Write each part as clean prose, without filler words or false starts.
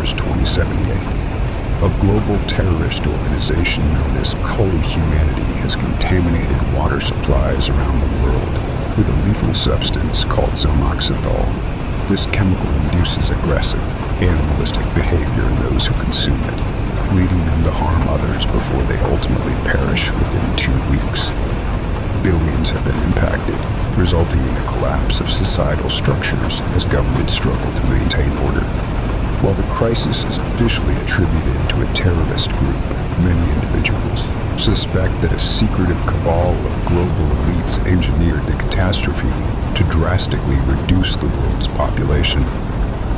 Mars 2078. A global terrorist organization known as Cully Humanity has contaminated water supplies around the world with a lethal substance called Zomoxethol. This chemical induces aggressive, animalistic behavior in those who consume it, leading them to harm others before they ultimately perish within 2 weeks. Billions have been impacted, resulting in the collapse of societal structures as governments struggle to maintain order. While the crisis is officially attributed to a terrorist group, many individuals suspect that a secretive cabal of global elites engineered the catastrophe to drastically reduce the world's population.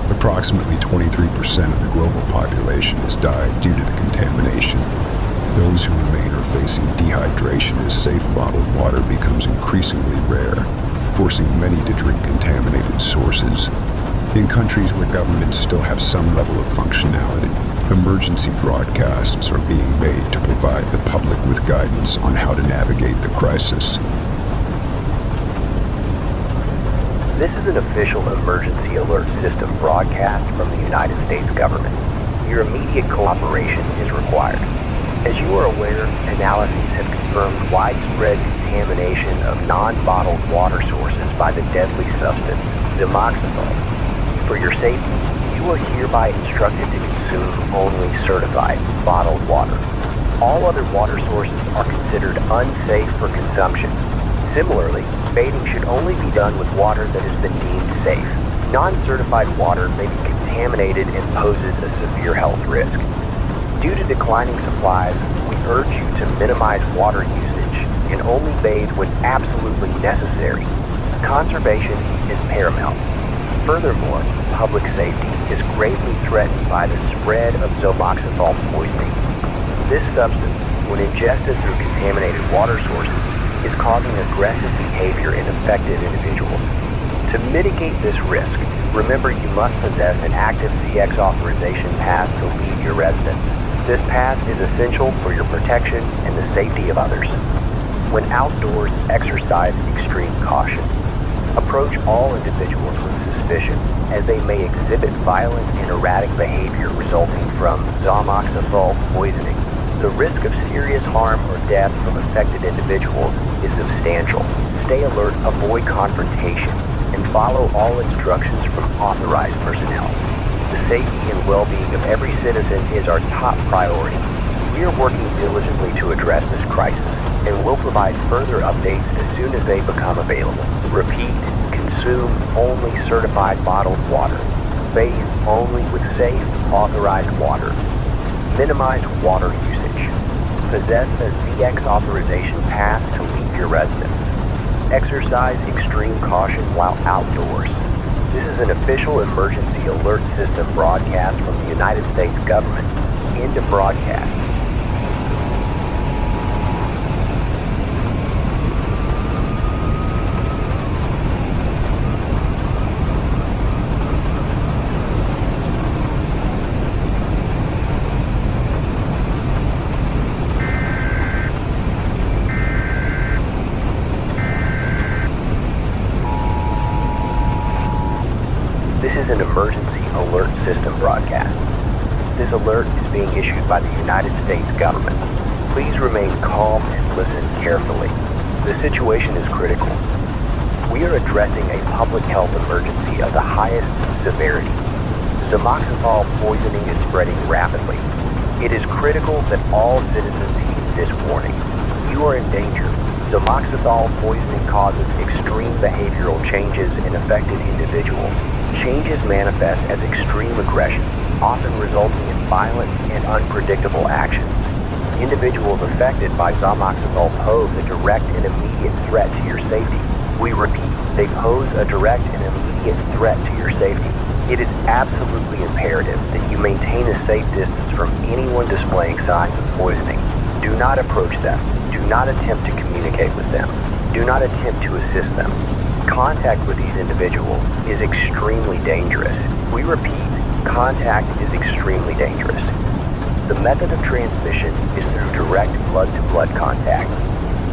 Approximately 23% of the global population has died due to the contamination. Those who remain are facing dehydration as safe bottled water becomes increasingly rare, forcing many to drink contaminated sources. In countries where governments still have some level of functionality, emergency broadcasts are being made to provide the public with guidance on how to navigate the crisis. This is an official emergency alert system broadcast from the United States government. Your immediate cooperation is required. As you are aware, analyses have confirmed widespread contamination of non-bottled water sources by the deadly substance, Zomoxethol. For your safety, you are hereby instructed to consume only certified, bottled water. All other water sources are considered unsafe for consumption. Similarly, bathing should only be done with water that has been deemed safe. Non-certified water may be contaminated and poses a severe health risk. Due to declining supplies, we urge you to minimize water usage and only bathe when absolutely necessary. Conservation is paramount. Furthermore, public safety is greatly threatened by the spread of Zomoxethol poisoning. This substance, when ingested through contaminated water sources, is causing aggressive behavior in affected individuals. To mitigate this risk, remember you must possess an active CX authorization pass to leave your residence. This pass is essential for your protection and the safety of others. When outdoors, exercise extreme caution. Approach all individuals with suspicion, as they may exhibit violent and erratic behavior resulting from Zomoxethol poisoning. The risk of serious harm or death from affected individuals is substantial. Stay alert, avoid confrontation, and follow all instructions from authorized personnel. The safety and well-being of every citizen is our top priority. We are working diligently to address this crisis, and will provide further updates as soon as they become available. Repeat, consume only certified bottled water. Bathe only with safe, authorized water. Minimize water usage. Possess a ZX authorization pass to leave your residence. Exercise extreme caution while outdoors. This is an official emergency alert system broadcast from the United States government. End of broadcast. This is an emergency alert system broadcast. This alert is being issued by the United States government. Please remain calm and listen carefully. The situation is critical. We are addressing a public health emergency of the highest severity. Zomoxethol poisoning is spreading rapidly. It is critical that all citizens heed this warning. You are in danger. Zomoxethol poisoning causes extreme behavioral changes in affected individuals. Changes manifest as extreme aggression, often resulting in violent and unpredictable actions. Individuals affected by Zomoxethol pose a direct and immediate threat to your safety. We repeat, they pose a direct and immediate threat to your safety. It is absolutely imperative that you maintain a safe distance from anyone displaying signs of poisoning. Do not approach them. Do not attempt to communicate with them. Do not attempt to assist them. Contact with these individuals is extremely dangerous. We repeat, contact is extremely dangerous. The method of transmission is through direct blood-to-blood contact.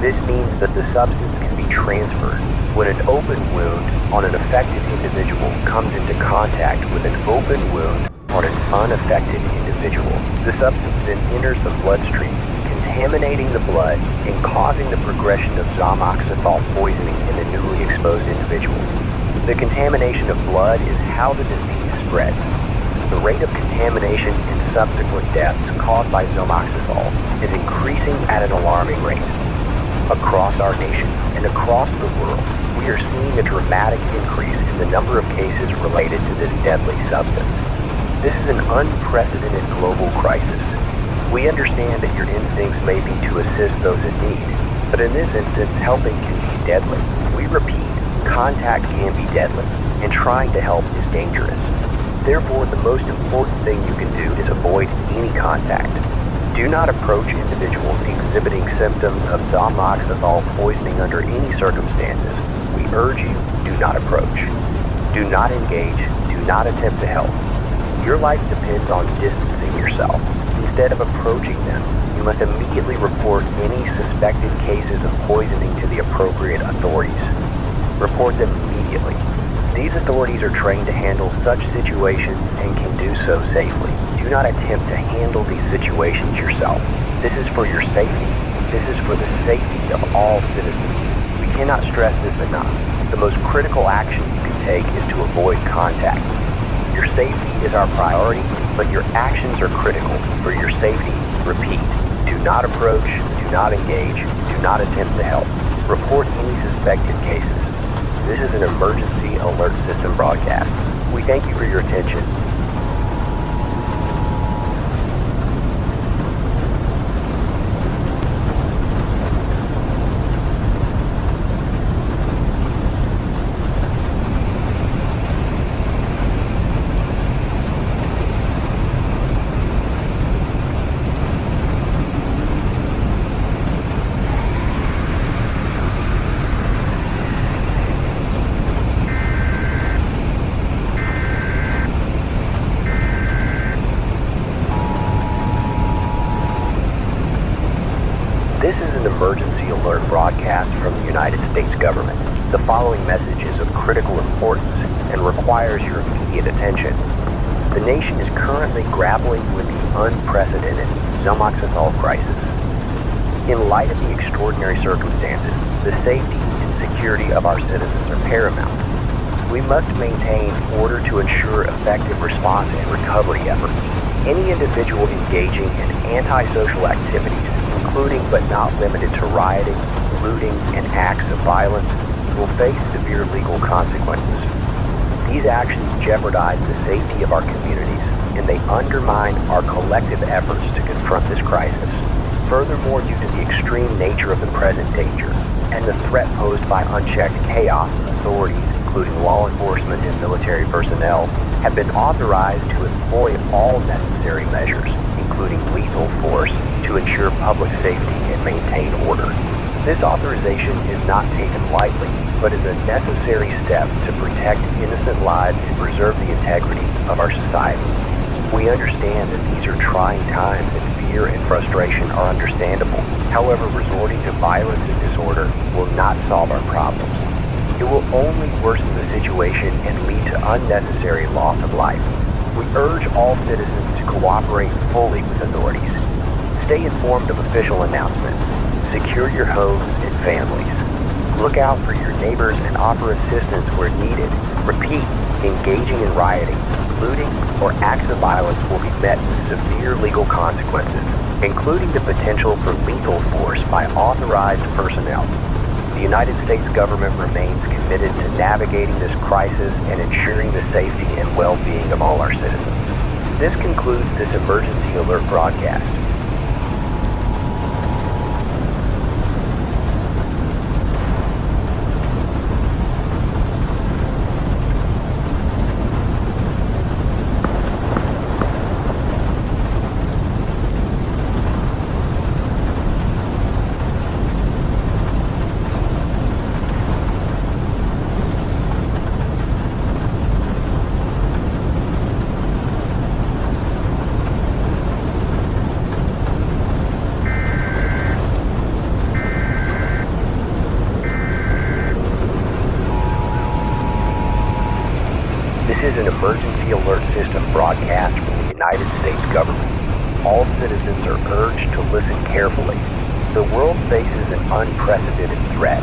This means that the substance can be transferred when an open wound on an affected individual comes into contact with an open wound on an unaffected individual. The substance then enters the bloodstream, contaminating the blood and causing the progression of Zomoxazole poisoning in the newly exposed individual. The contamination of blood is how the disease spreads. The rate of contamination and subsequent deaths caused by Zomoxazole is increasing at an alarming rate. Across our nation and across the world, we are seeing a dramatic increase in the number of cases related to this deadly substance. This is an unprecedented global crisis. We understand that your instincts may be to assist those in need, but in this instance, helping can be deadly. We repeat, contact can be deadly, and trying to help is dangerous. Therefore, the most important thing you can do is avoid any contact. Do not approach individuals exhibiting symptoms of Zomoxazole poisoning under any circumstances. We urge you, do not approach. Do not engage, do not attempt to help. Your life depends on distancing yourself. Instead of approaching them, you must immediately report any suspected cases of poisoning to the appropriate authorities. Report them immediately. These authorities are trained to handle such situations and can do so safely. Do not attempt to handle these situations yourself. This is for your safety. This is for the safety of all citizens. We cannot stress this enough. The most critical action you can take is to avoid contact. Your safety is our priority, but your actions are critical for your safety. Repeat, do not approach, do not engage, do not attempt to help. Report any suspected cases. This is an emergency alert system broadcast. We thank you for your attention. This is an emergency alert broadcast from the United States government. The following message is of critical importance and requires your immediate attention. The nation is currently grappling with the unprecedented Zomoxazole crisis. In light of the extraordinary circumstances, the safety and security of our citizens are paramount. We must maintain order to ensure effective response and recovery efforts. Any individual engaging in antisocial activities, including but not limited to rioting, looting, and acts of violence, will face severe legal consequences. These actions jeopardize the safety of our communities, and they undermine our collective efforts to confront this crisis. Furthermore, due to the extreme nature of the present danger and the threat posed by unchecked chaos, authorities, including law enforcement and military personnel, have been authorized to employ all necessary measures, including lethal force, to ensure public safety and maintain order. This authorization is not taken lightly, but is a necessary step to protect innocent lives and preserve the integrity of our society. We understand that these are trying times and fear and frustration are understandable. However, resorting to violence and disorder will not solve our problems. It will only worsen the situation and lead to unnecessary loss of life. We urge all citizens to cooperate fully with authorities. Stay informed of official announcements. Secure your homes and families. Look out for your neighbors and offer assistance where needed. Repeat, engaging in rioting, looting, or acts of violence will be met with severe legal consequences, including the potential for lethal force by authorized personnel. The United States government remains committed to navigating this crisis and ensuring the safety and well-being of all our citizens. This concludes this emergency alert broadcast. This is an emergency alert system broadcast from the United States government. All citizens are urged to listen carefully. The world faces an unprecedented threat.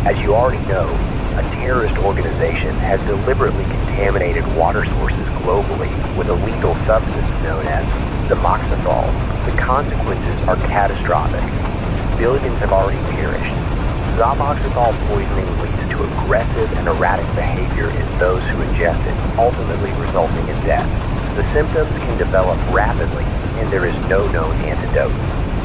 As you already know, a terrorist organization has deliberately contaminated water sources globally with a lethal substance known as Zamoxethol. The consequences are catastrophic. Billions have already perished. Zamoxethol poisoning leads to aggressive and erratic behavior in those who ingest it, ultimately resulting in death. The symptoms can develop rapidly, and there is no known antidote.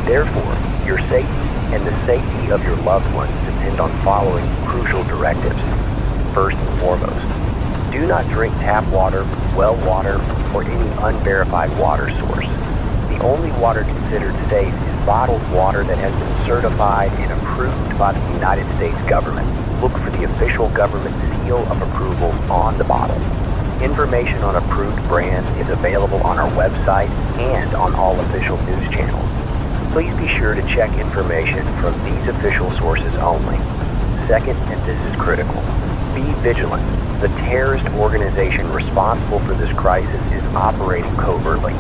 Therefore, your safety and the safety of your loved ones depend on following crucial directives. First and foremost, do not drink tap water, well water, or any unverified water source. The only water considered safe is bottled water that has been certified and approved by the United States government. Look for the official government seal of approval on the bottle. Information on approved brands is available on our website and on all official news channels. Please be sure to check information from these official sources only. Second, and this is critical, be vigilant. The terrorist organization responsible for this crisis is operating covertly.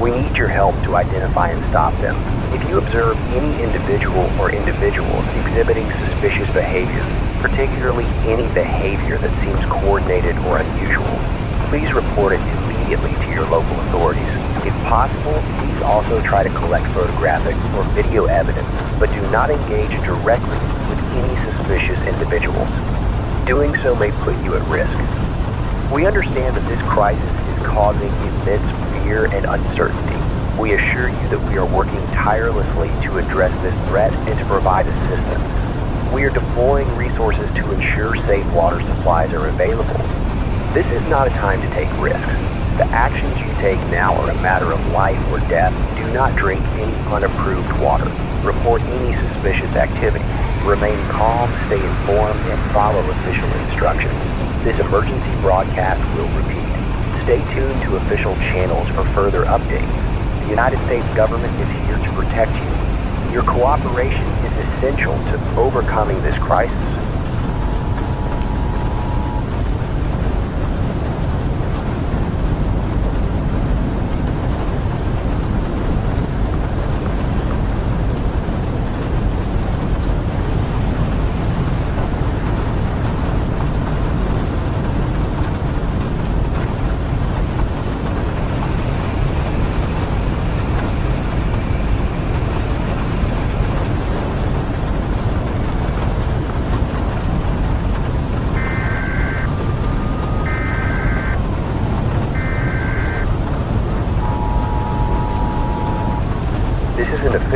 We need your help to identify and stop them. If you observe any individual or individuals exhibiting suspicious behavior, particularly any behavior that seems coordinated or unusual, please report it immediately to your local authorities. If possible, please also try to collect photographic or video evidence, but do not engage directly with any suspicious individuals. Doing so may put you at risk. We understand that this crisis is causing immense fear and uncertainty. We assure you that we are working tirelessly to address this threat and to provide assistance. We are deploying resources to ensure safe water supplies are available. This is not a time to take risks. The actions you take now are a matter of life or death. Do not drink any unapproved water. Report any suspicious activity. Remain calm, stay informed, and follow official instructions. This emergency broadcast will repeat. Stay tuned to official channels for further updates. The United States government is here to protect you. Your cooperation is essential to overcoming this crisis.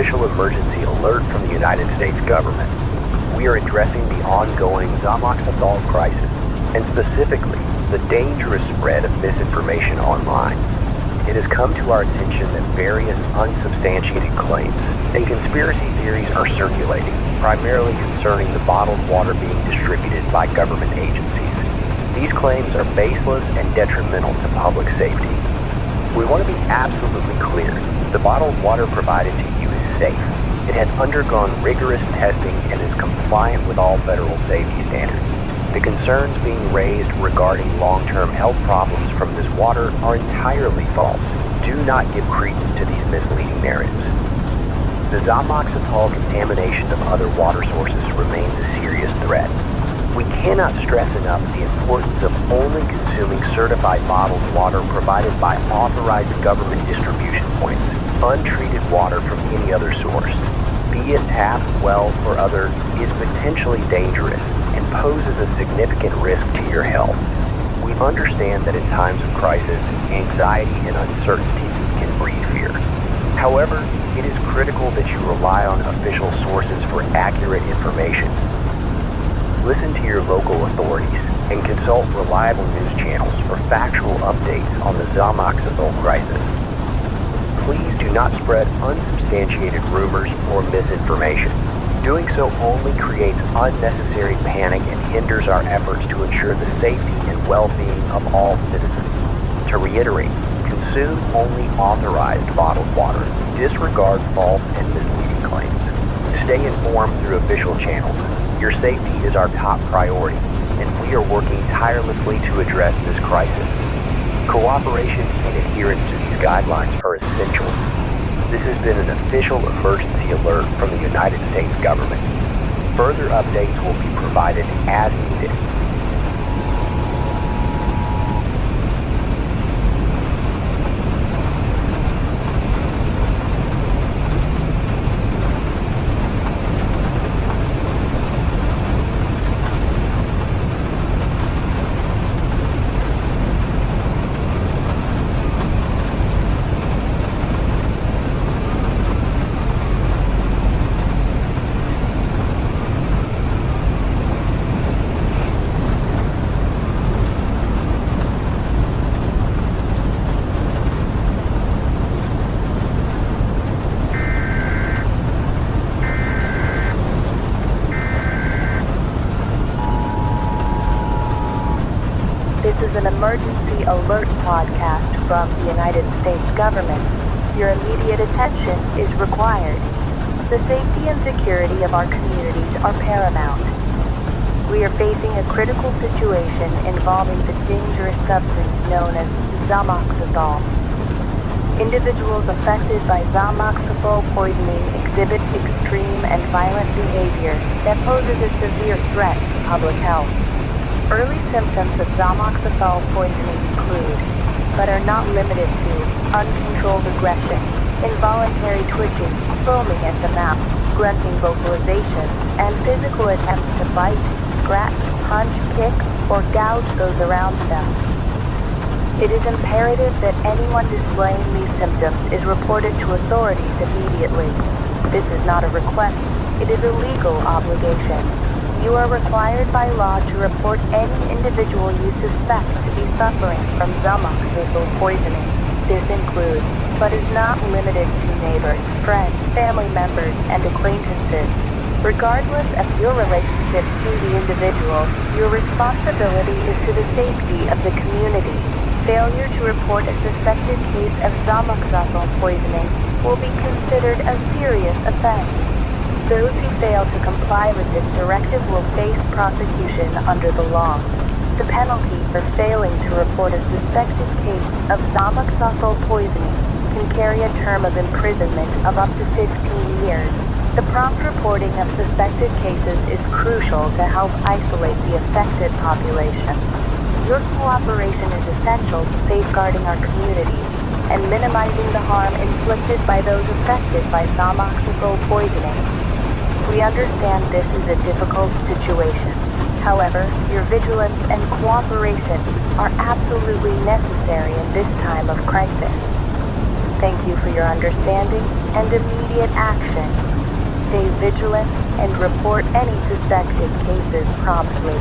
Official emergency alert from the United States government. We are addressing the ongoing Zamoxethol crisis, and specifically, the dangerous spread of misinformation online. It has come to our attention that various unsubstantiated claims and conspiracy theories are circulating, primarily concerning the bottled water being distributed by government agencies. These claims are baseless and detrimental to public safety. We want to be absolutely clear. The bottled water provided to you is safe. It has undergone rigorous testing and is compliant with all federal safety standards. The concerns being raised regarding long-term health problems from this water are entirely false. Do not give credence to these misleading narratives. The Zamoxethol contamination of other water sources remains a serious threat. We cannot stress enough the importance of only consuming certified bottled water provided by authorized government distribution points. Untreated water from any other source, be it tap, well, or other, is potentially dangerous and poses a significant risk to your health. We understand that in times of crisis, anxiety and uncertainty can breed fear. However, it is critical that you rely on official sources for accurate information. Listen to your local authorities and consult reliable news channels for factual updates on the Zamoxethol crisis. Please do not spread unsubstantiated rumors or misinformation. Doing so only creates unnecessary panic and hinders our efforts to ensure the safety and well-being of all citizens. To reiterate, consume only authorized bottled water. Disregard false and misleading claims. Stay informed through official channels. Your safety is our top priority, and we are working tirelessly to address this crisis. Cooperation and adherence to these guidelines are essential. This has been an official emergency alert from the United States government. Further updates will be provided as needed. This is an emergency alert podcast from the United States government. Your immediate attention is required. The safety and security of our communities are paramount. We are facing a critical situation involving the dangerous substance known as Zamoxazole. Individuals affected by Zamoxazole poisoning exhibit extreme and violent behavior that poses a severe threat to public health. Early symptoms of Zamoxazole poisoning include, but are not limited to, uncontrolled aggression, involuntary twitching, foaming at the mouth, grunting vocalizations, and physical attempts to bite, scratch, punch, kick, or gouge those around them. It is imperative that anyone displaying these symptoms is reported to authorities immediately. This is not a request, it is a legal obligation. You are required by law to report any individual you suspect to be suffering from Zamoxazole poisoning. This includes, but is not limited to, neighbors, friends, family members, and acquaintances. Regardless of your relationship to the individual, your responsibility is to the safety of the community. Failure to report a suspected case of Zamoxazole poisoning will be considered a serious offense. Those who fail to comply with this directive will face prosecution under the law. The penalty for failing to report a suspected case of Zamoxazole poisoning can carry a term of imprisonment of up to 15 years. The prompt reporting of suspected cases is crucial to help isolate the affected population. Your cooperation is essential to safeguarding our communities and minimizing the harm inflicted by those affected by Zamoxazole poisoning. We understand this is a difficult situation. However, your vigilance and cooperation are absolutely necessary in this time of crisis. Thank you for your understanding and immediate action. Stay vigilant and report any suspected cases promptly.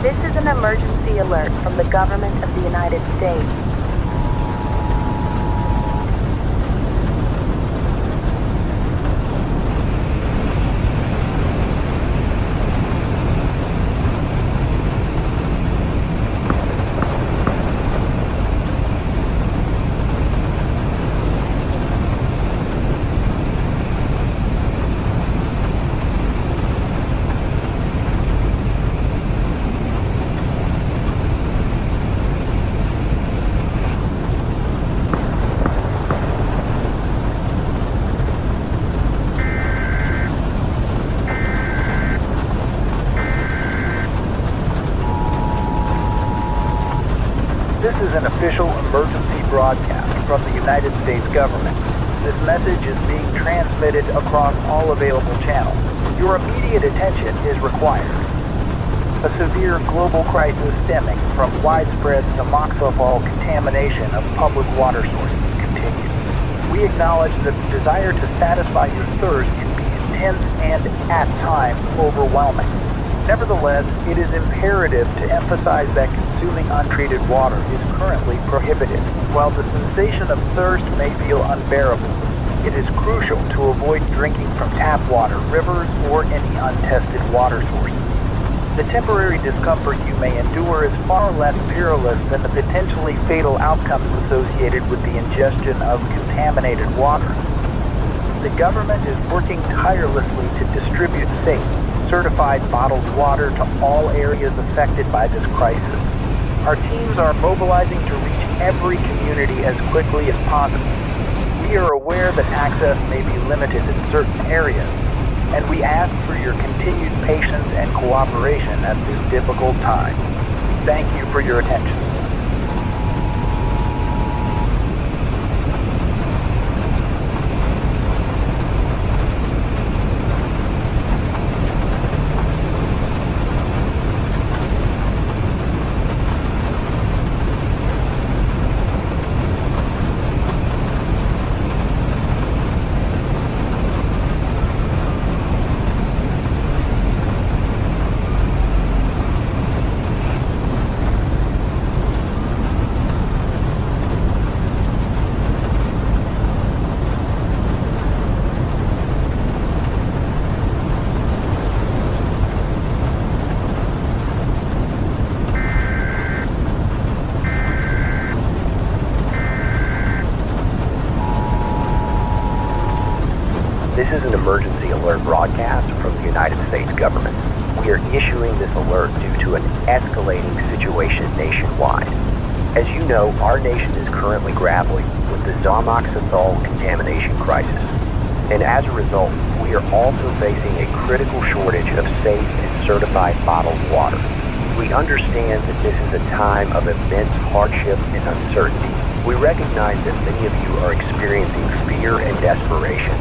This is an emergency alert from the government of the United States. This is an official emergency broadcast from the United States government. This message is being transmitted across all available channels. Your immediate attention is required. A severe global crisis stemming from widespread Zamoxazole contamination of public water sources continues. We acknowledge that the desire to satisfy your thirst can be intense and, at times, overwhelming. Nevertheless, it is imperative to emphasize that consuming untreated water is currently prohibited. While the sensation of thirst may feel unbearable, it is crucial to avoid drinking from tap water, rivers, or any untested water sources. The temporary discomfort you may endure is far less perilous than the potentially fatal outcomes associated with the ingestion of contaminated water. The government is working tirelessly to distribute safe, certified bottled water to all areas affected by this crisis. Our teams are mobilizing to reach every community as quickly as possible. We are aware that access may be limited in certain areas, and we ask for your continued patience and cooperation at this difficult time. Thank you for your attention. This is an emergency alert broadcast from the United States government. We are issuing this alert due to an escalating situation nationwide. As you know, our nation is currently grappling with the Zomoxethol contamination crisis. And as a result, we are also facing a critical shortage of safe and certified bottled water. We understand that this is a time of immense hardship and uncertainty. We recognize that many of you are experiencing fear and desperation.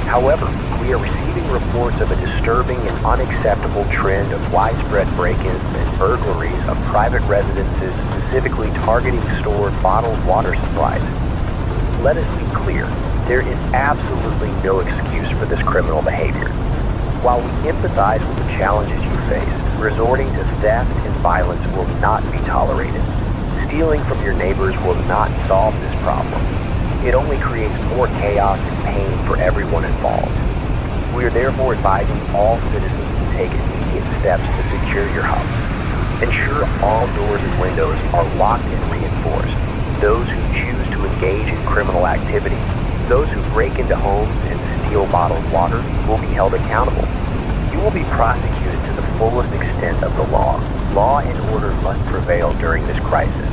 However, we are receiving reports of a disturbing and unacceptable trend of widespread break-ins and burglaries of private residences, specifically targeting stored bottled water supplies. Let us be clear, there is absolutely no excuse for this criminal behavior. While we empathize with the challenges you face, resorting to theft and violence will not be tolerated. Stealing from your neighbors will not solve this problem. It only creates more chaos and pain for everyone involved. We are therefore advising all citizens to take immediate steps to secure your house. Ensure all doors and windows are locked and reinforced. Those who choose to engage in criminal activity, those who break into homes and steal bottled water will be held accountable. You will be prosecuted to the fullest extent of the law. Law and order must prevail during this crisis.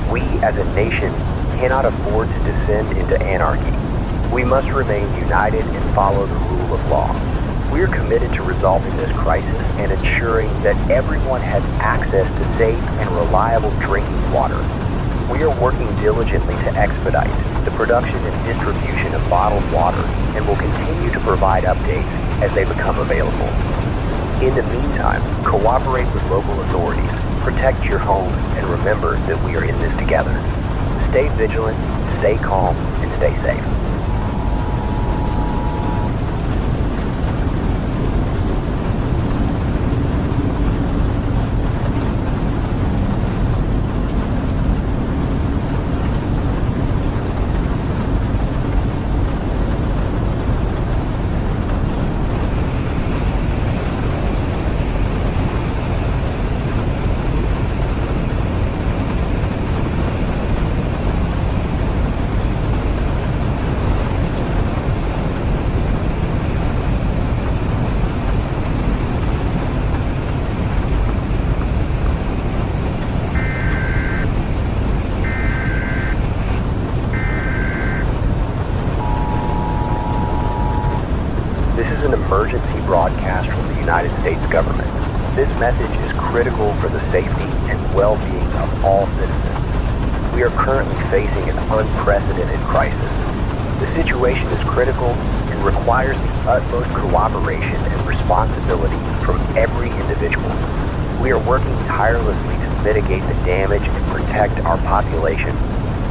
We as a nation cannot afford to descend into anarchy. We must remain united and follow the rule of law. We are committed to resolving this crisis and ensuring that everyone has access to safe and reliable drinking water. We are working diligently to expedite the production and distribution of bottled water and will continue to provide updates as they become available. In the meantime, cooperate with local authorities, protect your home, and remember that we are in this together. Stay vigilant, stay calm, and stay safe. Emergency broadcast from the United States government. This message is critical for the safety and well-being of all citizens. We are currently facing an unprecedented crisis. The situation is critical and requires the utmost cooperation and responsibility from every individual. We are working tirelessly to mitigate the damage and protect our population.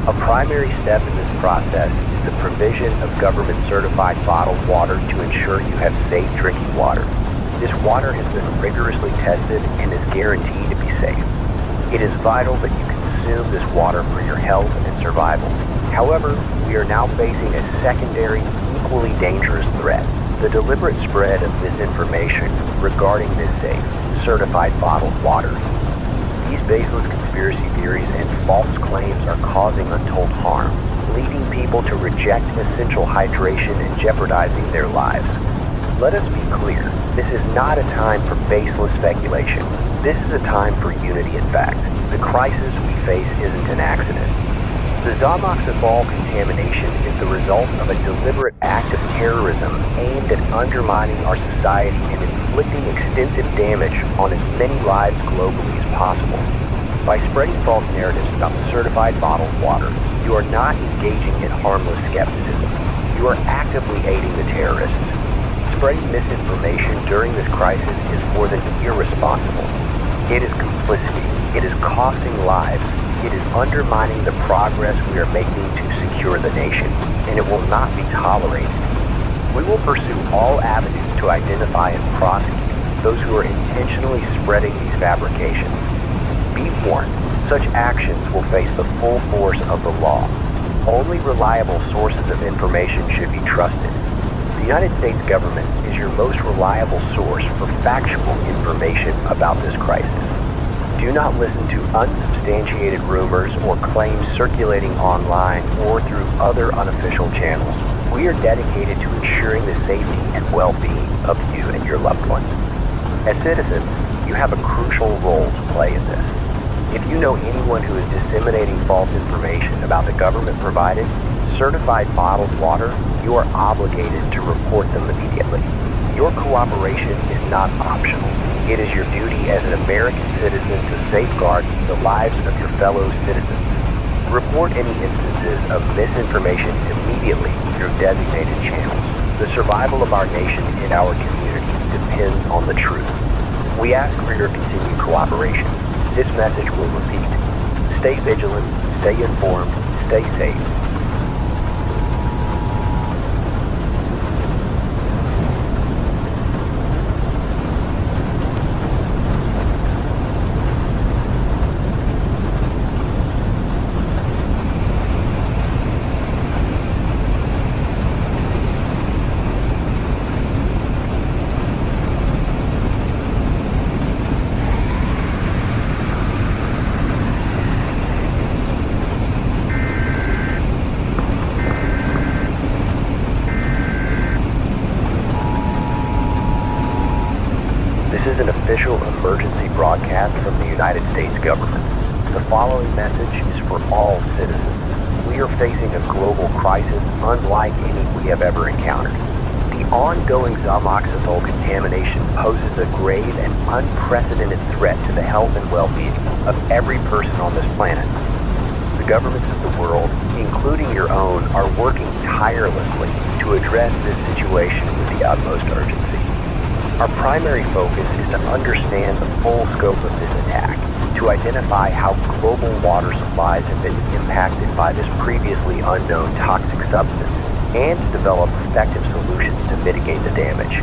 A primary step in this process is the provision of government-certified bottled water to ensure you have safe drinking water. This water has been rigorously tested and is guaranteed to be safe. It is vital that you consume this water for your health and survival. However, we are now facing a secondary, equally dangerous threat: the deliberate spread of misinformation regarding this safe, certified bottled water. These baseless conspiracy theories and false claims are causing untold harm, leading people to reject essential hydration and jeopardizing their lives. Let us be clear, this is not a time for baseless speculation. This is a time for unity in fact. The crisis we face isn't an accident. The Zamoxifol contamination is the result of a deliberate act of terrorism aimed at undermining our society and inflicting extensive damage on as many lives globally as possible. By spreading false narratives about the certified bottled water, you are not engaging in harmless skepticism. You are actively aiding the terrorists. Spreading misinformation during this crisis is more than irresponsible. It is complicity. It is costing lives. It is undermining the progress we are making to secure the nation, and it will not be tolerated. We will pursue all avenues to identify and prosecute those who are intentionally spreading these fabrications. Be warned, such actions will face the full force of the law. Only reliable sources of information should be trusted. The United States government is your most reliable source for factual information about this crisis. Do not listen to unsubstantiated rumors or claims circulating online or through other unofficial channels. We are dedicated to ensuring the safety and well-being of you and your loved ones. As citizens, you have a crucial role to play in this. If you know anyone who is disseminating false information about the government-provided, certified bottled water, you are obligated to report them immediately. Your cooperation is not optional. It is your duty as an American citizen to safeguard the lives of your fellow citizens. Report any instances of misinformation immediately through designated channels. The survival of our nation and our community depends on the truth. We ask for your continued cooperation. This message will repeat. Stay vigilant, stay informed, stay safe. This is an official emergency broadcast from the United States government. The following message is for all citizens. We are facing a global crisis unlike any we have ever encountered. The ongoing Zamoxifol contamination poses a grave and unprecedented threat to the health and well-being of every person on this planet. The governments of the world, including your own, are working tirelessly to address this situation with the utmost urgency. Our primary focus is to understand the full scope of this attack, to identify how global water supplies have been impacted by this previously unknown toxic substance, and to develop effective solutions to mitigate the damage.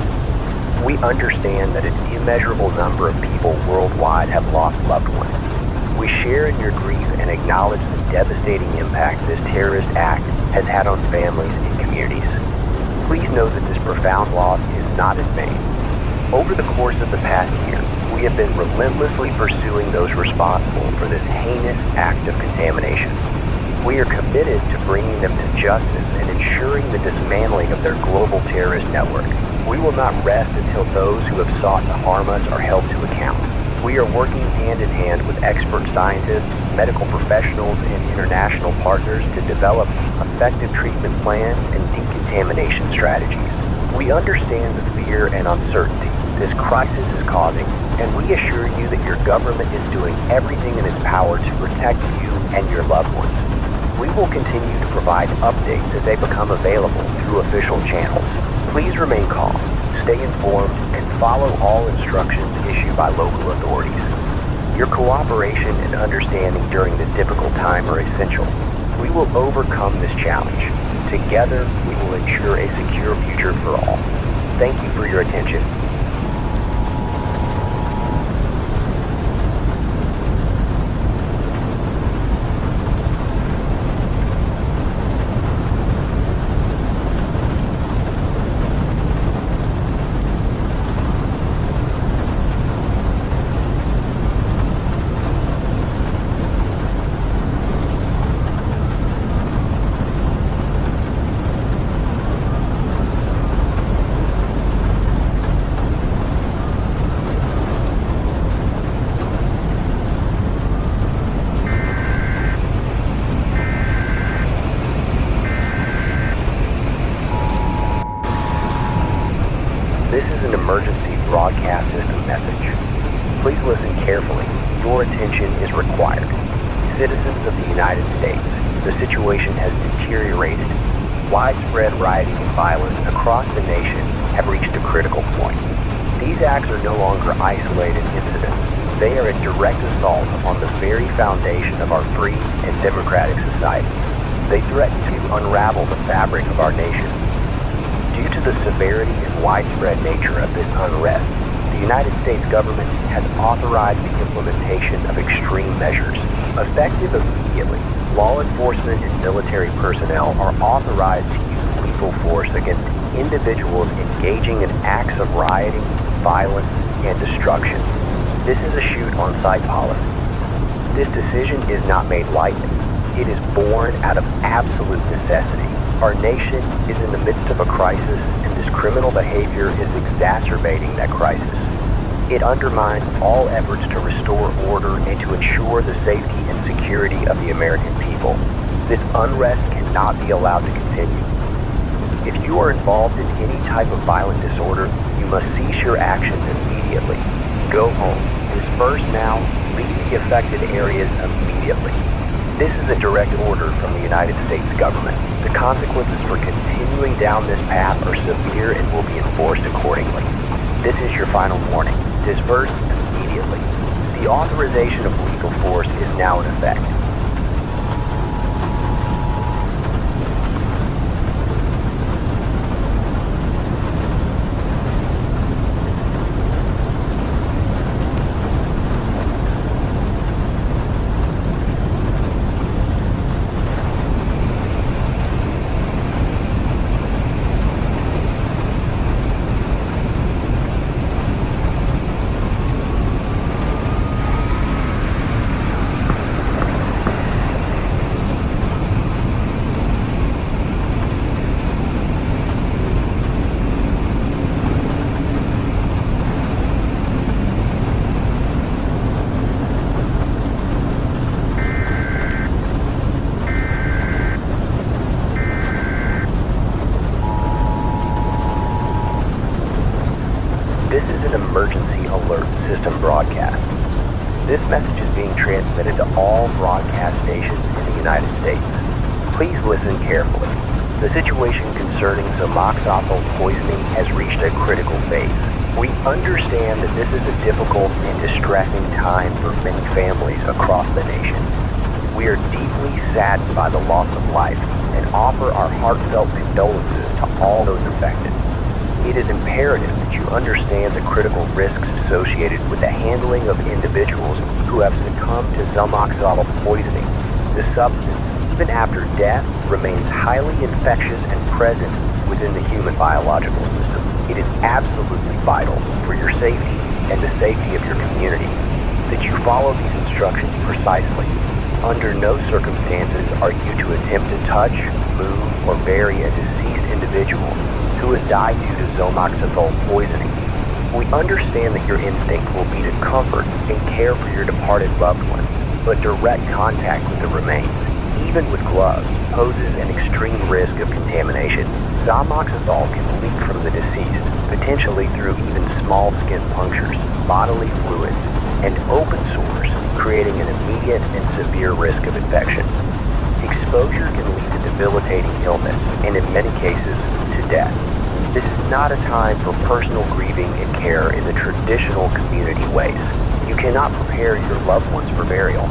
We understand that an immeasurable number of people worldwide have lost loved ones. We share in your grief and acknowledge the devastating impact this terrorist act has had on families and communities. Please know that this profound loss is not in vain. Over the course of the past year, we have been relentlessly pursuing those responsible for this heinous act of contamination. We are committed to bringing them to justice and ensuring the dismantling of their global terrorist network. We will not rest until those who have sought to harm us are held to account. We are working hand in hand with expert scientists, medical professionals, and international partners to develop effective treatment plans and decontamination strategies. We understand the fear and uncertainty this crisis is causing, and we assure you that your government is doing everything in its power to protect you and your loved ones. We will continue to provide updates as they become available through official channels. Please remain calm, stay informed, and follow all instructions issued by local authorities. Your cooperation and understanding during this difficult time are essential. We will overcome this challenge. Together, we will ensure a secure future for all. Thank you for your attention. emergency broadcast system message. Please listen carefully. Your attention is required. Citizens of the United States, the situation has deteriorated. Widespread rioting and violence across the nation have reached a critical point. These acts are no longer isolated incidents. They are a direct assault on the very foundation of our free and democratic society. They threaten to unravel the fabric of our nation. Due to the severity and widespread nature of this unrest, the United States government has authorized the implementation of extreme measures. Effective immediately, law enforcement and military personnel are authorized to use lethal force against individuals engaging in acts of rioting, violence, and destruction. This is a shoot-on-sight policy. This decision is not made lightly. It is born out of absolute necessity. Our nation is in the midst of a crisis, and this criminal behavior is exacerbating that crisis. It undermines all efforts to restore order and to ensure the safety and security of the American people. This unrest cannot be allowed to continue. If you are involved in any type of violent disorder, you must cease your actions immediately. Go home. Disperse now. Leave the affected areas immediately. This is a direct order from the United States government. The consequences for continuing down this path are severe and will be enforced accordingly. This is your final warning. Disperse immediately. The authorization of lethal force is now in effect. This is an emergency alert system broadcast. This message is being transmitted to all broadcast stations in the United States. Please listen carefully. The situation concerning Zomoxazole poisoning has reached a critical phase. We understand that this is a difficult and distressing time for many families across the nation. We are deeply saddened by the loss of life and offer our heartfelt condolences to all those affected. It is imperative that you understand the critical risks associated with the handling of individuals who have succumbed to Zomoxazole poisoning. The substance, even after death, remains highly infectious and present within the human biological system. It is absolutely vital for your safety and the safety of your community that you follow these instructions precisely. Under no circumstances are you to attempt to touch, move, or bury a deceased individual who has died due to Zomoxazole poisoning. We understand that your instinct will be to comfort and care for your departed loved ones, but direct contact with the remains, even with gloves, poses an extreme risk of contamination. Zomoxazole can leak from the deceased, potentially through even small skin punctures, bodily fluids, and open sores, creating an immediate and severe risk of infection. Exposure can lead to debilitating illness, and in many cases, to death. This is not a time for personal grieving and care in the traditional community ways. You cannot prepare your loved ones for burial.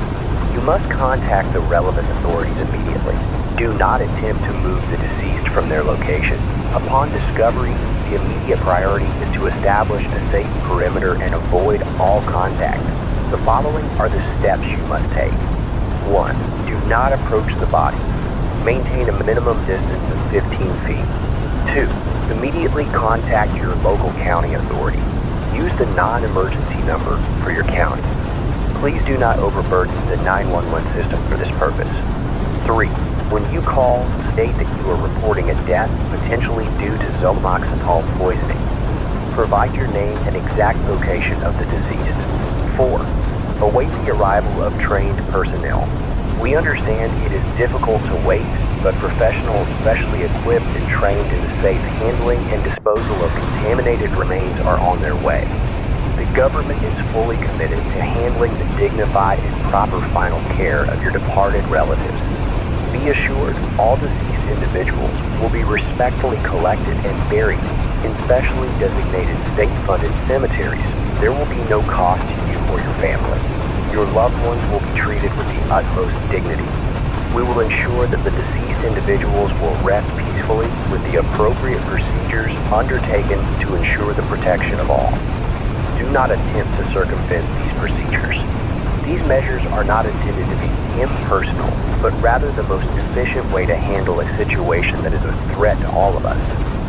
You must contact the relevant authorities immediately. Do not attempt to move the deceased from their location. Upon discovery, the immediate priority is to establish a safe perimeter and avoid all contact. The following are the steps you must take. 1. Do not approach the body. Maintain a minimum distance of 15 feet. 2. Immediately contact your local county authority. Use the non-emergency number for your county. Please do not overburden the 911 system for this purpose. 3. When you call, state that you are reporting a death potentially due to Zomoxazole poisoning. Provide your name and exact location of the deceased. 4. Await the arrival of trained personnel. We understand it is difficult to wait but professionals specially equipped and trained in the safe handling and disposal of contaminated remains are on their way. The government is fully committed to handling the dignified and proper final care of your departed relatives. Be assured, all deceased individuals will be respectfully collected and buried in specially designated state-funded cemeteries. There will be no cost to you or your family. Your loved ones will be treated with the utmost dignity. We will ensure that the deceased individuals will rest peacefully with the appropriate procedures undertaken to ensure the protection of all. Do not attempt to circumvent these procedures. These measures are not intended to be impersonal, but rather the most efficient way to handle a situation that is a threat to all of us.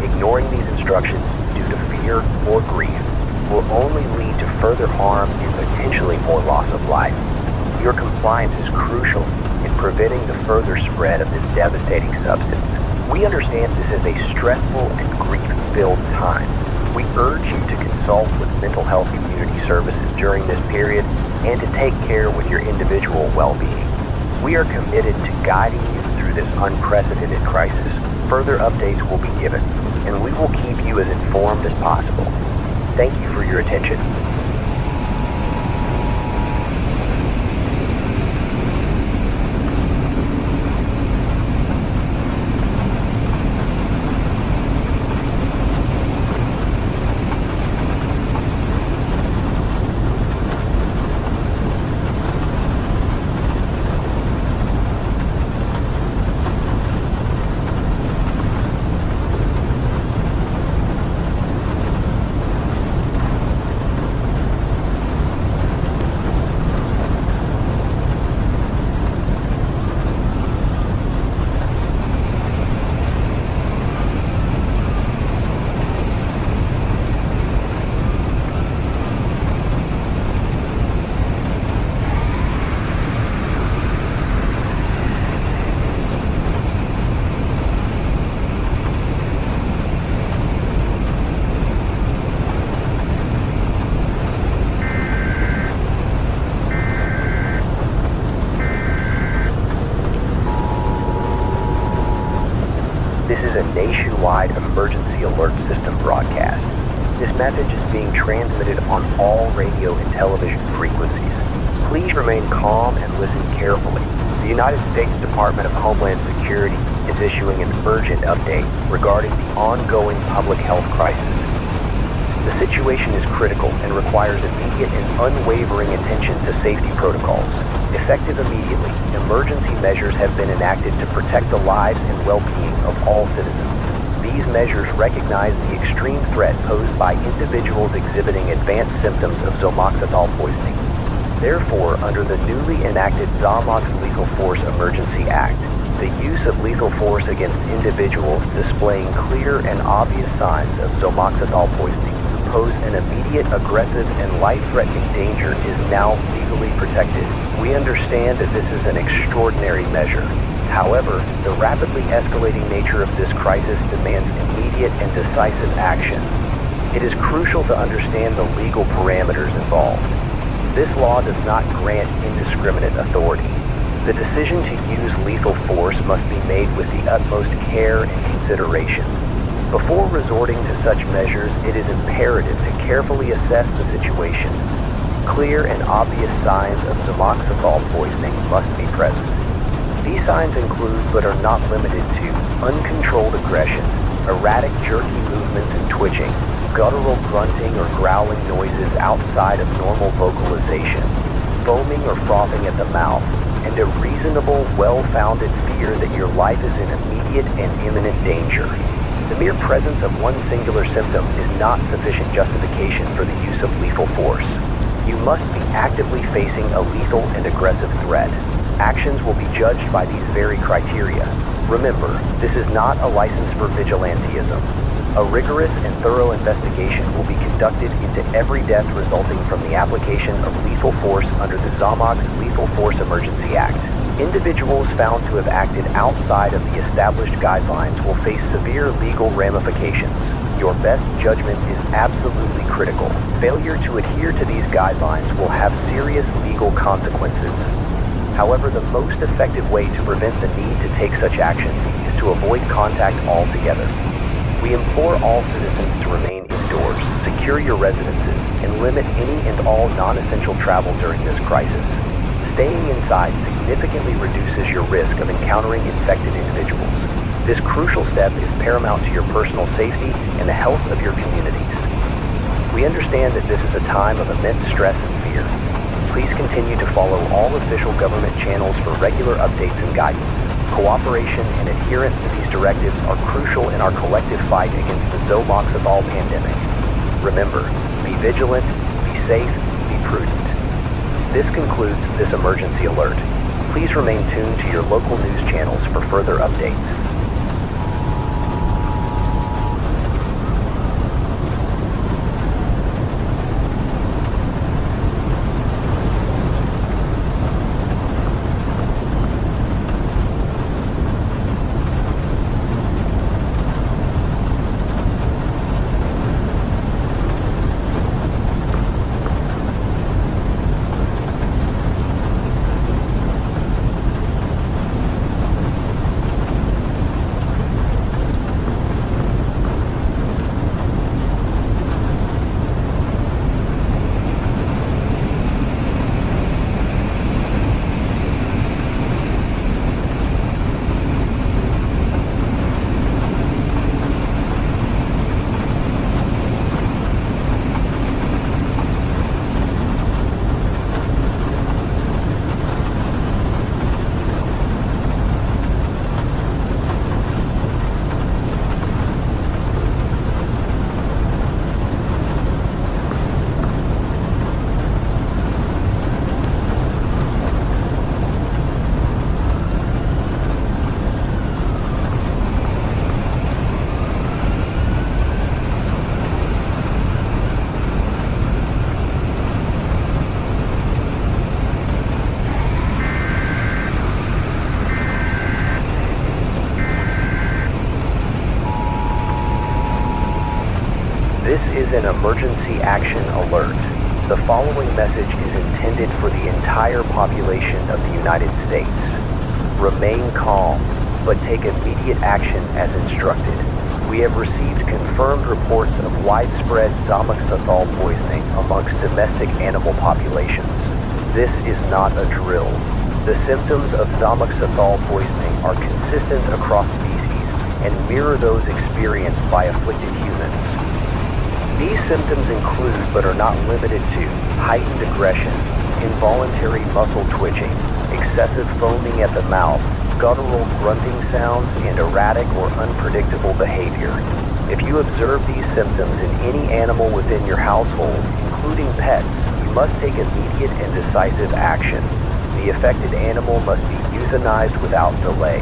Ignoring these instructions due to fear or grief will only lead to further harm and potentially more loss of life. Your compliance is crucial in preventing the further spread of this devastating substance. We understand this is a stressful and grief-filled time. We urge you to consult with mental health community services during this period and to take care with your individual well-being. We are committed to guiding you through this unprecedented crisis. Further updates will be given, and we will keep you as informed as possible. Thank you for your attention. This is a nationwide emergency alert system broadcast. This message is being transmitted on all radio and television frequencies. Please remain calm and listen carefully. The United States Department of Homeland Security is issuing an urgent update regarding the ongoing public health crisis. The situation is critical and requires immediate and unwavering attention to safety protocols. Effective immediately, emergency measures have been enacted to protect the lives and well-being of all citizens. These measures recognize the extreme threat posed by individuals exhibiting advanced symptoms of Zomoxethol poisoning. Therefore, under the newly enacted Zomox Lethal Force Emergency Act, the use of lethal force against individuals displaying clear and obvious signs of Zomoxethol poisoning pose an immediate, aggressive, and life-threatening danger is now legally protected. We understand that this is an extraordinary measure. However, the rapidly escalating nature of this crisis demands immediate and decisive action. It is crucial to understand the legal parameters involved. This law does not grant indiscriminate authority. The decision to use lethal force must be made with the utmost care and consideration. Before resorting to such measures, it is imperative to carefully assess the situation. Clear and obvious signs of Zomoxethol poisoning must be present. These signs include, but are not limited to, uncontrolled aggression, erratic jerky movements and twitching, guttural grunting or growling noises outside of normal vocalization, foaming or frothing at the mouth, and a reasonable, well-founded fear that your life is in immediate and imminent danger. The mere presence of one singular symptom is not sufficient justification for the use of lethal force. You must be actively facing a lethal and aggressive threat. Actions will be judged by these very criteria. Remember, this is not a license for vigilantism. A rigorous and thorough investigation will be conducted into every death resulting from the application of lethal force under the Zomox Lethal Force Emergency Act. Individuals found to have acted outside of the established guidelines will face severe legal ramifications. Your best judgment is absolutely critical. Failure to adhere to these guidelines will have serious legal consequences. However, the most effective way to prevent the need to take such action is to avoid contact altogether. We implore all citizens to remain indoors, secure your residences, and limit any and all non-essential travel during this crisis. Staying inside significantly reduces your risk of encountering infected individuals. This crucial step is paramount to your personal safety and the health of your communities. We understand that this is a time of immense stress and fear. Please continue to follow all official government channels for regular updates and guidance. Cooperation and adherence to these directives are crucial in our collective fight against the Zomoxazole pandemic. Remember, be vigilant, be safe, be prudent. This concludes this emergency alert. Please remain tuned to your local news channels for further updates. This is an emergency action alert. The following message is intended for the entire population of the United States. Remain calm, but take immediate action as instructed. We have received confirmed reports of widespread Zomoxazole poisoning amongst domestic animal populations. This is not a drill. The symptoms of Zomoxazole poisoning are consistent across species and mirror those experienced by afflicted humans. These symptoms include, but are not limited to, heightened aggression, involuntary muscle twitching, excessive foaming at the mouth, guttural grunting sounds, and erratic or unpredictable behavior. If you observe these symptoms in any animal within your household, including pets, you must take immediate and decisive action. The affected animal must be euthanized without delay.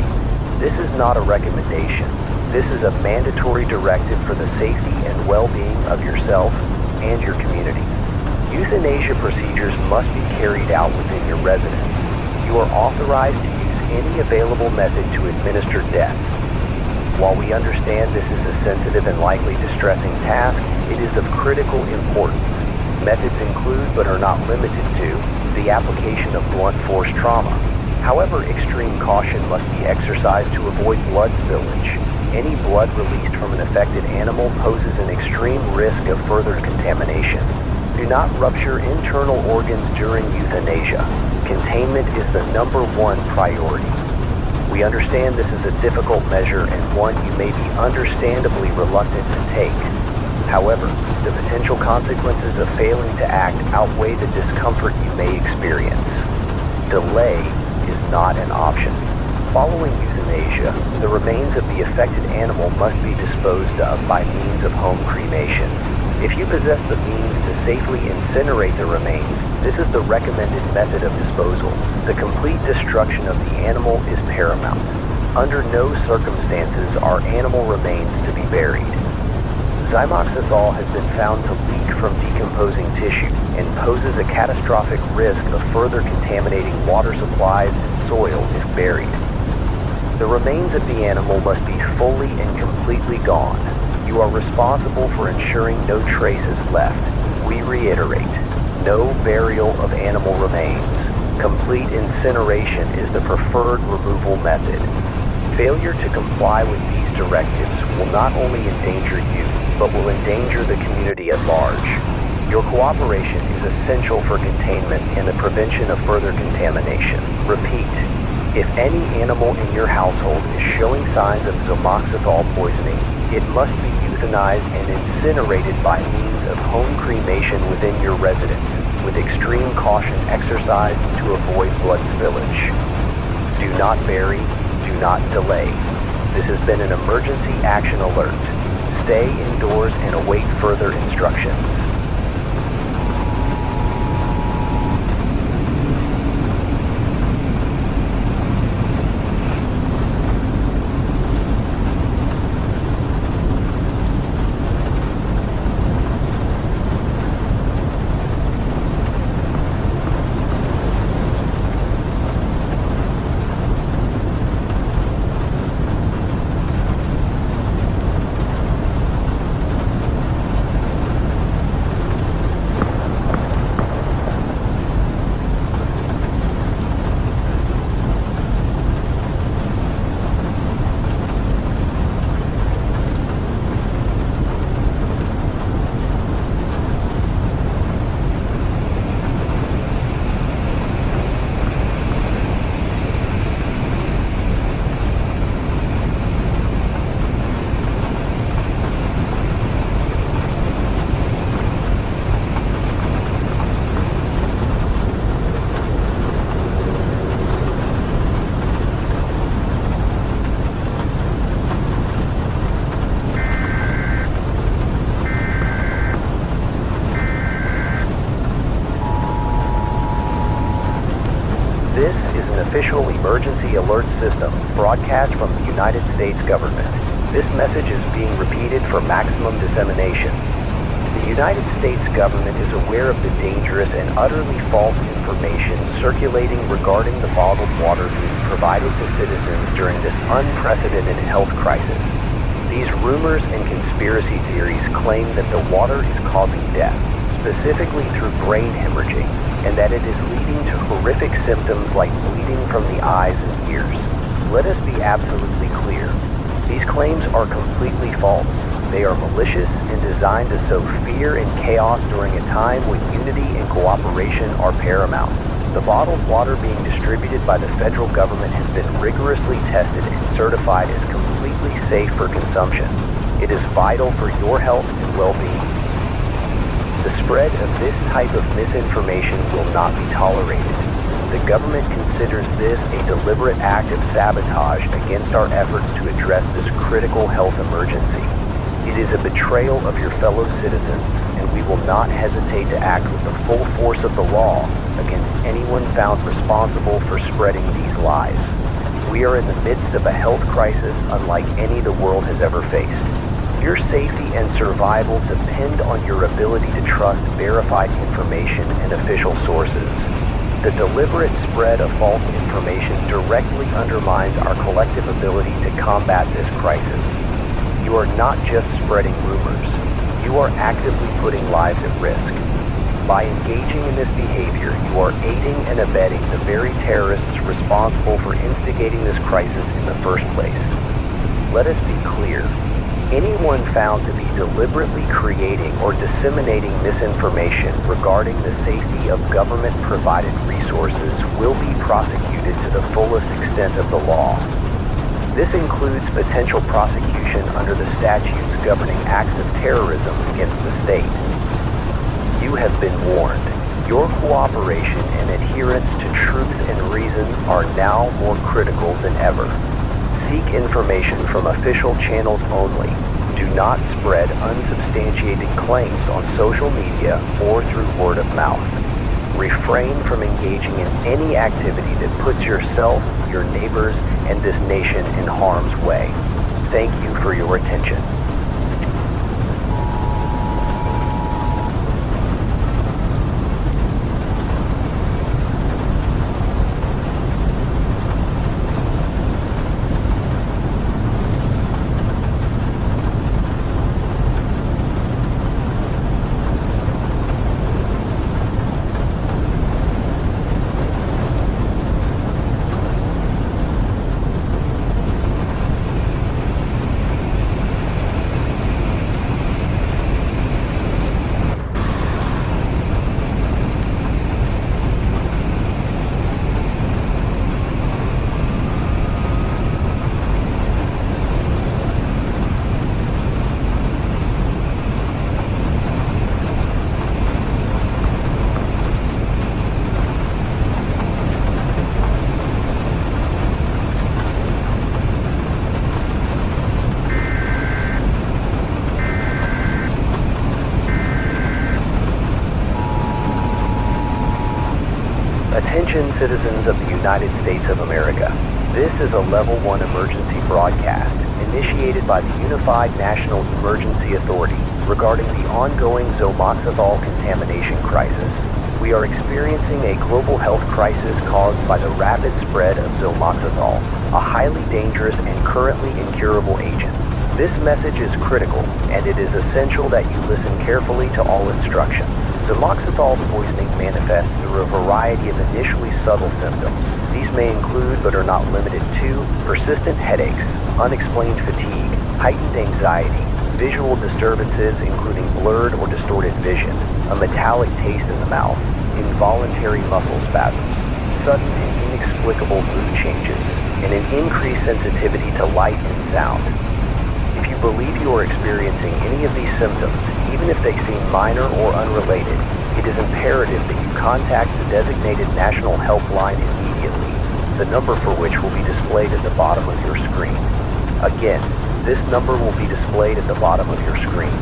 This is not a recommendation. This is a mandatory directive for the safety and well-being of yourself and your community. Euthanasia procedures must be carried out within your residence. You are authorized to use any available method to administer death. While we understand this is a sensitive and likely distressing task, it is of critical importance. Methods include, but are not limited to, the application of blunt force trauma. However, extreme caution must be exercised to avoid blood spillage. Any blood released from an affected animal poses an extreme risk of further contamination. Do not rupture internal organs during euthanasia. Containment is the #1 priority. We understand this is a difficult measure and one you may be understandably reluctant to take. However, the potential consequences of failing to act outweigh the discomfort you may experience. Delay is not an option. Following euthanasia, the remains of the affected animal must be disposed of by means of home cremation. If you possess the means to safely incinerate the remains, this is the recommended method of disposal. The complete destruction of the animal is paramount. Under no circumstances are animal remains to be buried. Zomoxazole has been found to leak from decomposing tissue and poses a catastrophic risk of further contaminating water supplies and soil if buried. The remains of the animal must be fully and completely gone. You are responsible for ensuring no trace is left. We reiterate, no burial of animal remains. Complete incineration is the preferred removal method. Failure to comply with these directives will not only endanger you, but will endanger the community at large. Your cooperation is essential for containment and the prevention of further contamination. Repeat, if any animal in your household is showing signs of Zomoxethol poisoning, it must be euthanized and incinerated by means of home cremation within your residence, with extreme caution exercised to avoid blood spillage. Do not bury, do not delay. This has been an emergency action alert. Stay indoors and await further instructions. This is an official emergency alert system broadcast from the United States government. This message is being repeated for maximum dissemination. The United States government is aware of the dangerous and utterly false information circulating regarding the bottled water being provided to citizens during this unprecedented health crisis. These rumors and conspiracy theories claim that the water is causing death, specifically through brain hemorrhaging, and that it is leading to horrific symptoms like bleeding from the eyes and ears. Let us be absolutely clear. These claims are completely false. They are malicious and designed to sow fear and chaos during a time when unity and cooperation are paramount. The bottled water being distributed by the federal government has been rigorously tested and certified as completely safe for consumption. It is vital for your health and well-being. The spread of this type of misinformation will not be tolerated. The government considers this a deliberate act of sabotage against our efforts to address this critical health emergency. It is a betrayal of your fellow citizens, and we will not hesitate to act with the full force of the law against anyone found responsible for spreading these lies. We are in the midst of a health crisis unlike any the world has ever faced. Your safety and survival depend on your ability to trust verified information and official sources. The deliberate spread of false information directly undermines our collective ability to combat this crisis. You are not just spreading rumors. You are actively putting lives at risk. By engaging in this behavior, you are aiding and abetting the very terrorists responsible for instigating this crisis in the first place. Let us be clear. Anyone found to be deliberately creating or disseminating misinformation regarding the safety of government-provided resources will be prosecuted to the fullest extent of the law. This includes potential prosecution under the statutes governing acts of terrorism against the state. You have been warned. Your cooperation and adherence to truth and reason are now more critical than ever. Seek information from official channels only. Do not spread unsubstantiated claims on social media or through word of mouth. Refrain from engaging in any activity that puts yourself, your neighbors, and this nation in harm's way. Thank you for your attention. Attention citizens of the United States of America. This is a Level 1 emergency broadcast initiated by the Unified National Emergency Authority regarding the ongoing Zomoxazole contamination crisis. We are experiencing a global health crisis caused by the rapid spread of Zomoxazole, a highly dangerous and currently incurable agent. This message is critical, and it is essential that you listen carefully to all instructions. Zomoxazole poisoning manifests through a variety of initially subtle symptoms. These may include, but are not limited to, persistent headaches, unexplained fatigue, heightened anxiety, visual disturbances including blurred or distorted vision, a metallic taste in the mouth, involuntary muscle spasms, sudden and inexplicable mood changes, and an increased sensitivity to light and sound. If you believe you are experiencing any of these symptoms, even if they seem minor or unrelated, it is imperative that you contact the designated national helpline immediately, the number for which will be displayed at the bottom of your screen. Again, this number will be displayed at the bottom of your screen.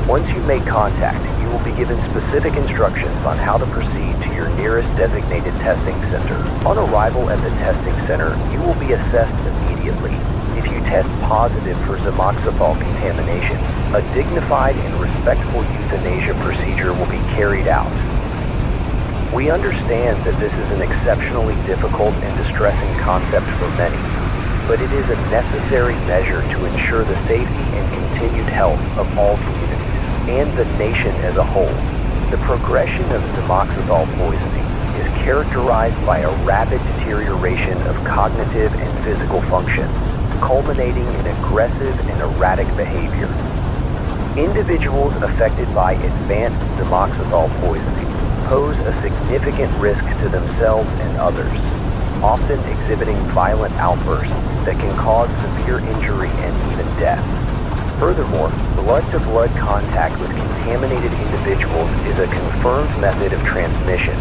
Once you make contact, you will be given specific instructions on how to proceed to your nearest designated testing center. On arrival at the testing center, you will be assessed immediately. If you test positive for Zomoxazole contamination, a dignified and respectful euthanasia procedure will be carried out. We understand that this is an exceptionally difficult and distressing concept for many, but it is a necessary measure to ensure the safety and continued health of all communities and the nation as a whole. The progression of Zomoxazole poisoning is characterized by a rapid deterioration of cognitive and physical function, culminating in aggressive and erratic behavior. Individuals affected by advanced Zomoxazole poisoning pose a significant risk to themselves and others, often exhibiting violent outbursts that can cause severe injury and even death. Furthermore, blood-to-blood contact with contaminated individuals is a confirmed method of transmission.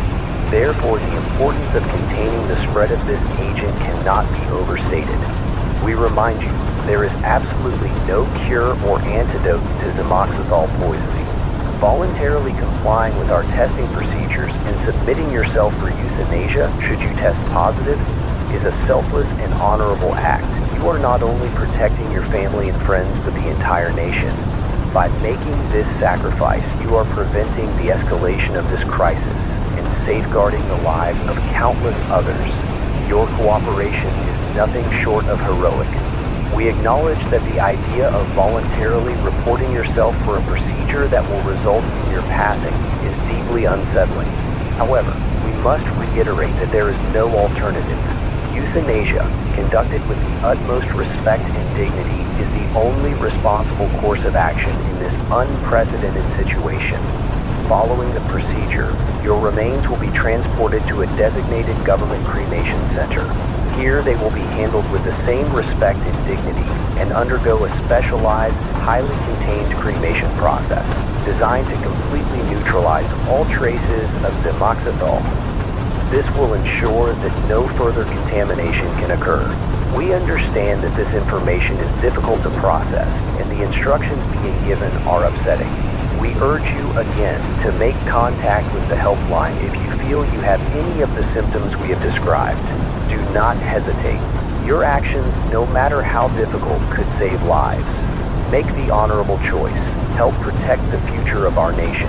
Therefore, the importance of containing the spread of this agent cannot be overstated. We remind you, there is absolutely no cure or antidote to Zomoxazole poisoning. Voluntarily complying with our testing procedures and submitting yourself for euthanasia should you test positive is a selfless and honorable act. You are not only protecting your family and friends but the entire nation. By making this sacrifice, you are preventing the escalation of this crisis and safeguarding the lives of countless others. Your cooperation is nothing short of heroic. We acknowledge that the idea of voluntarily reporting yourself for a procedure that will result in your passing is deeply unsettling. However, we must reiterate that there is no alternative. Euthanasia, conducted with the utmost respect and dignity, is the only responsible course of action in this unprecedented situation. Following the procedure, your remains will be transported to a designated government cremation center. Here, they will be handled with the same respect and dignity and undergo a specialized, highly contained cremation process designed to completely neutralize all traces of Zomoxazole. This will ensure that no further contamination can occur. We understand that this information is difficult to process, and the instructions being given are upsetting. We urge you again to make contact with the helpline if you feel you have any of the symptoms we have described. Do not hesitate. Your actions, no matter how difficult, could save lives. Make the honorable choice. Help protect the future of our nation.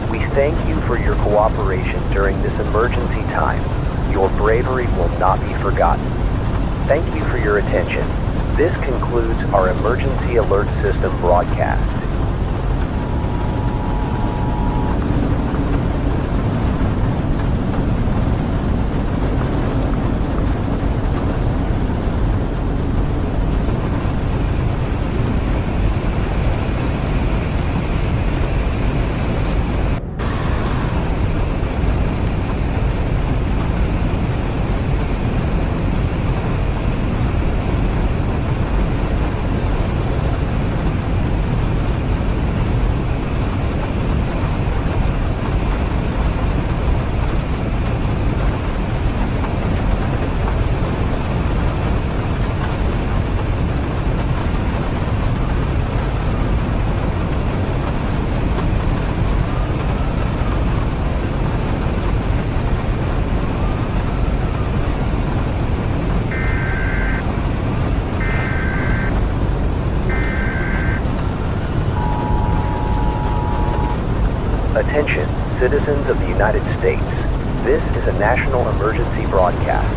We thank you for your cooperation during this emergency time. Your bravery will not be forgotten. Thank you for your attention. This concludes our emergency alert system broadcast. Attention, citizens of the United States. This is a national emergency broadcast.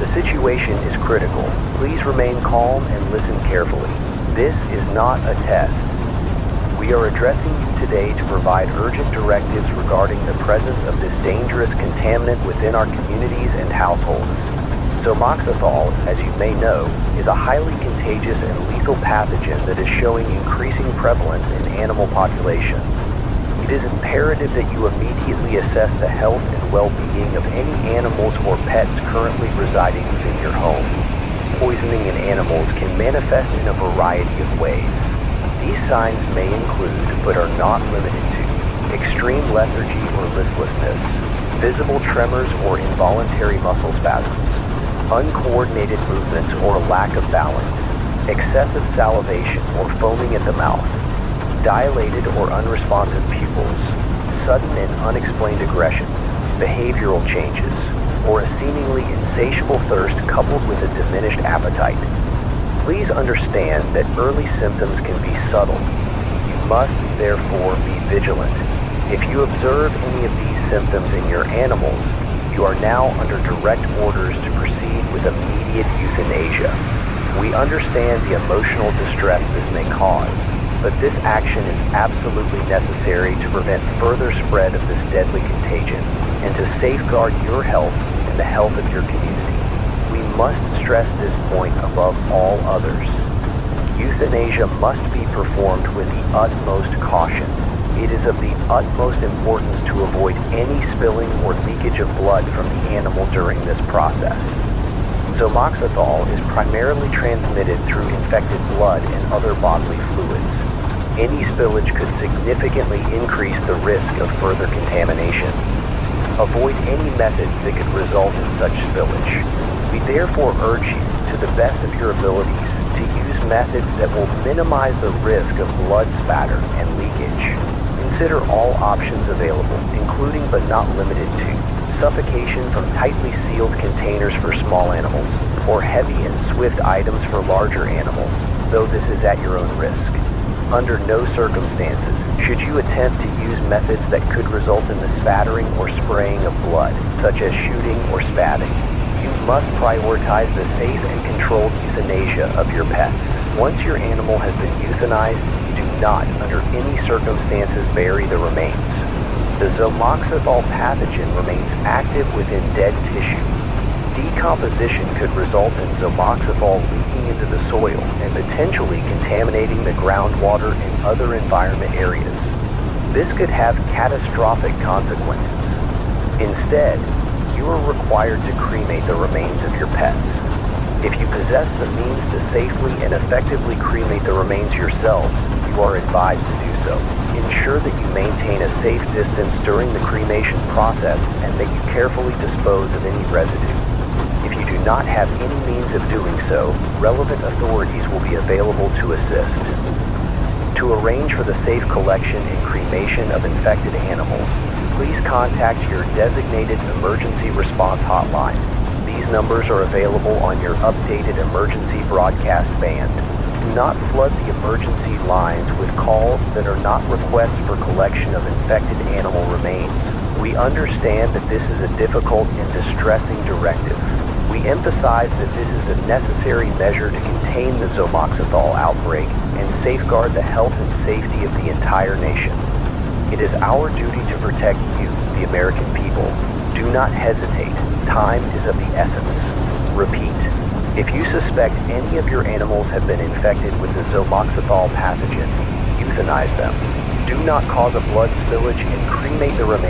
The situation is critical. Please remain calm and listen carefully. This is not a test. We are addressing you today to provide urgent directives regarding the presence of this dangerous contaminant within our communities and households. Zomoxethol, as you may know, is a highly contagious and lethal pathogen that is showing increasing prevalence in animal populations. It is imperative that you immediately assess the health and well-being of any animals or pets currently residing within your home. Poisoning in animals can manifest in a variety of ways. These signs may include, but are not limited to, extreme lethargy or listlessness, visible tremors or involuntary muscle spasms, uncoordinated movements or lack of balance, excessive salivation or foaming at the mouth, dilated or unresponsive pupils, sudden and unexplained aggression, behavioral changes, or a seemingly insatiable thirst coupled with a diminished appetite. Please understand that early symptoms can be subtle. You must, therefore, be vigilant. If you observe any of these symptoms in your animals, you are now under direct orders to proceed with immediate euthanasia. We understand the emotional distress this may cause, but this action is absolutely necessary to prevent further spread of this deadly contagion and to safeguard your health and the health of your community. We must stress this point above all others. Euthanasia must be performed with the utmost caution. It is of the utmost importance to avoid any spilling or leakage of blood from the animal during this process. Zomoxethol is primarily transmitted through infected blood and other bodily fluids. Any spillage could significantly increase the risk of further contamination. Avoid any methods that could result in such spillage. We therefore urge you, to the best of your abilities, to use methods that will minimize the risk of blood spatter and leakage. Consider all options available, including but not limited to suffocation from tightly sealed containers for small animals, or heavy and swift items for larger animals, though this is at your own risk. Under no circumstances should you attempt to use methods that could result in the spattering or spraying of blood, such as shooting or spatting. You must prioritize the safe and controlled euthanasia of your pets. Once your animal has been euthanized, do not, under any circumstances, bury the remains. The Zomoxethol pathogen remains active within dead tissue. Decomposition could result in Zomoxethol leaking into the soil and potentially contaminating the groundwater and other environment areas. This could have catastrophic consequences. Instead, you are required to cremate the remains of your pets. If you possess the means to safely and effectively cremate the remains yourselves, you are advised to do so. Ensure that you maintain a safe distance during the cremation process and that you carefully dispose of any residue. If you do not have any means of doing so, relevant authorities will be available to assist. To arrange for the safe collection and cremation of infected animals, please contact your designated emergency response hotline. These numbers are available on your updated emergency broadcast band. Do not flood the emergency lines with calls that are not requests for collection of infected animal remains. We understand that this is a difficult and distressing directive. We emphasize that this is a necessary measure to contain the Zomoxethol outbreak and safeguard the health and safety of the entire nation. It is our duty to protect you, the American people. Do not hesitate. Time is of the essence. Repeat. If you suspect any of your animals have been infected with the Zomoxethol pathogen, euthanize them. Do not cause a blood spillage and cremate the remains